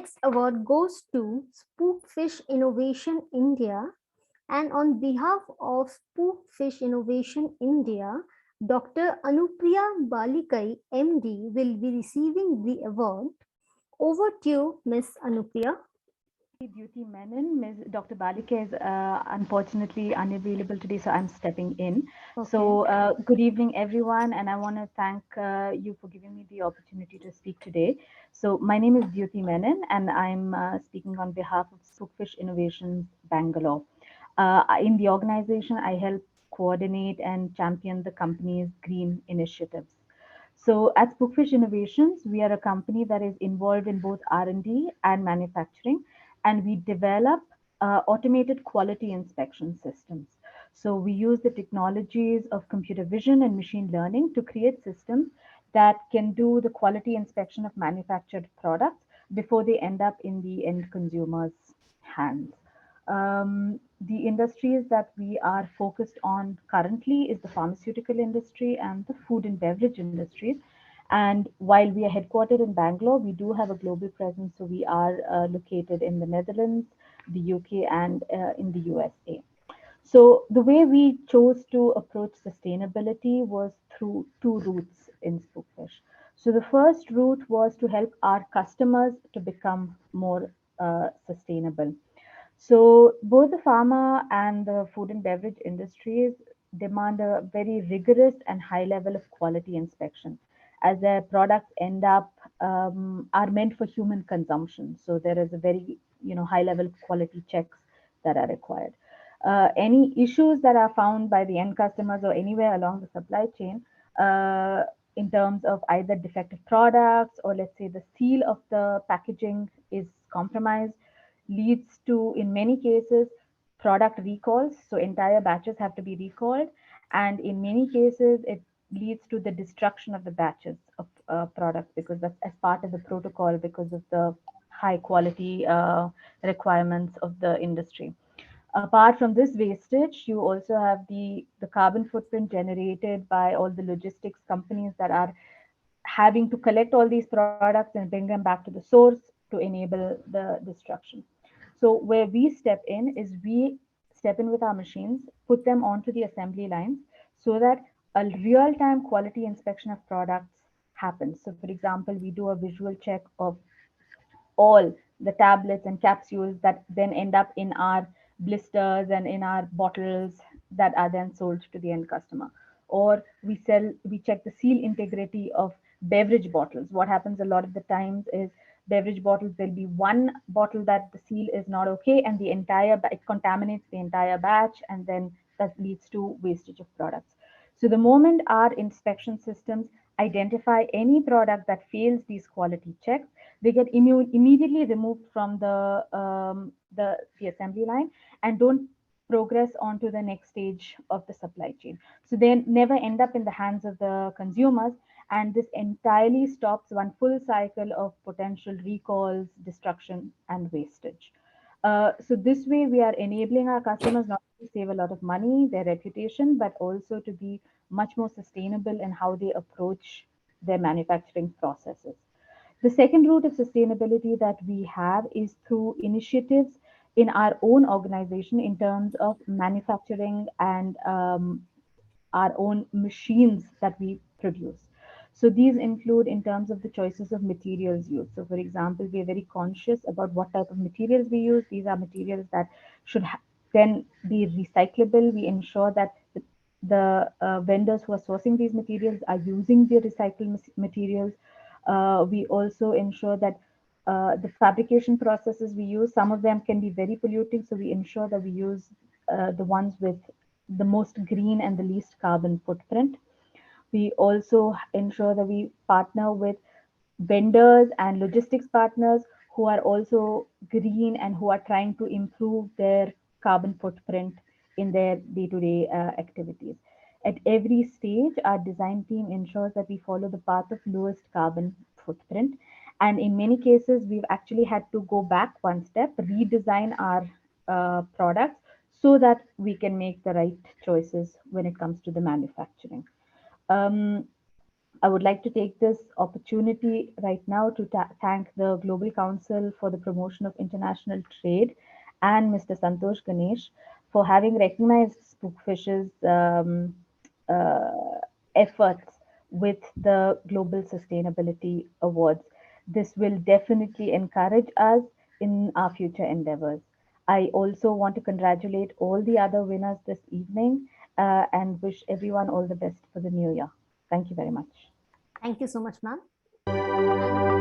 next award goes to Spookfish Innovation India. And on behalf of Spookfish Innovation India, Dr. Anupriya Balikai, MD, will be receiving the award. Over to you, Ms. Anupriya. Duty Menon. Ms. Dr. Balika is unfortunately unavailable today, so I'm stepping in. Okay. So, good evening, everyone, and I want to thank you for giving me the opportunity to speak today. So, my name is Duty Menon, and I'm speaking on behalf of Spookfish Innovations Bangalore. In the organization, I help coordinate and champion the company's green initiatives. So, at Spookfish Innovations, we are a company that is involved in both R&D and manufacturing, and we develop automated quality inspection systems. So we use the technologies of computer vision and machine learning to create systems that can do the quality inspection of manufactured products before they end up in the end consumer's hands. The industries that we are focused on currently is the pharmaceutical industry and the food and beverage industries. And while we are headquartered in Bangalore, we do have a global presence. So we are located in the Netherlands, the UK, and in the USA. So the way we chose to approach sustainability was through two routes in Spookfish. So the first route was to help our customers to become more sustainable. So both the pharma and the food and beverage industries demand a very rigorous and high level of quality inspection, as their products end up are meant for human consumption. So there is a very high level of quality checks that are required. Any issues that are found by the end customers or anywhere along the supply chain, in terms of either defective products or let's say the seal of the packaging is compromised, leads to, in many cases, product recalls. So entire batches have to be recalled. And in many cases, it leads to the destruction of the batches of products because that's as part of the protocol because of the high quality requirements of the industry. Apart from this wastage, you also have the carbon footprint generated by all the logistics companies that are having to collect all these products and bring them back to the source to enable the destruction. So where we step in is we step in with our machines, put them onto the assembly lines so that a real-time quality inspection of products happens. So for example, we do a visual check of all the tablets and capsules that then end up in our blisters and in our bottles that are then sold to the end customer. Or we check the seal integrity of beverage bottles. What happens a lot of the times is beverage bottles, there'll be one bottle that the seal is not okay, and the it contaminates the entire batch, and then that leads to wastage of products. So the moment our inspection systems identify any product that fails these quality checks, they get immediately removed from the assembly line and don't progress on to the next stage of the supply chain. So they never end up in the hands of the consumers, and this entirely stops one full cycle of potential recalls, destruction, and wastage. So this way, we are enabling our customers not to save a lot of money, their reputation, but also to be much more sustainable in how they approach their manufacturing processes. The second route of sustainability that we have is through initiatives in our own organization in terms of manufacturing and our own machines that we produce. So these include in terms of the choices of materials used. So for example, we are very conscious about what type of materials we use. These are materials that should then be recyclable. We ensure that the vendors who are sourcing these materials are using the recycled materials. We also ensure that the fabrication processes we use, some of them can be very polluting, so we ensure that we use the ones with the most green and the least carbon footprint. We also ensure that we partner with vendors and logistics partners who are also green and who are trying to improve their carbon footprint in their day-to-day activities. At every stage, our design team ensures that we follow the path of lowest carbon footprint. And in many cases, we've actually had to go back one step, redesign our products so that we can make the right choices when it comes to the manufacturing. Um, I would like to take this opportunity right now to thank the Global Council for the Promotion of International Trade and Mr. Santosh Ganesh for having recognized Spookfish's efforts with the Global Sustainability Awards. This will definitely encourage us in our future endeavors. I also want to congratulate all the other winners this evening and wish everyone all the best for the new year. Thank you very much. Thank you so much, ma'am. And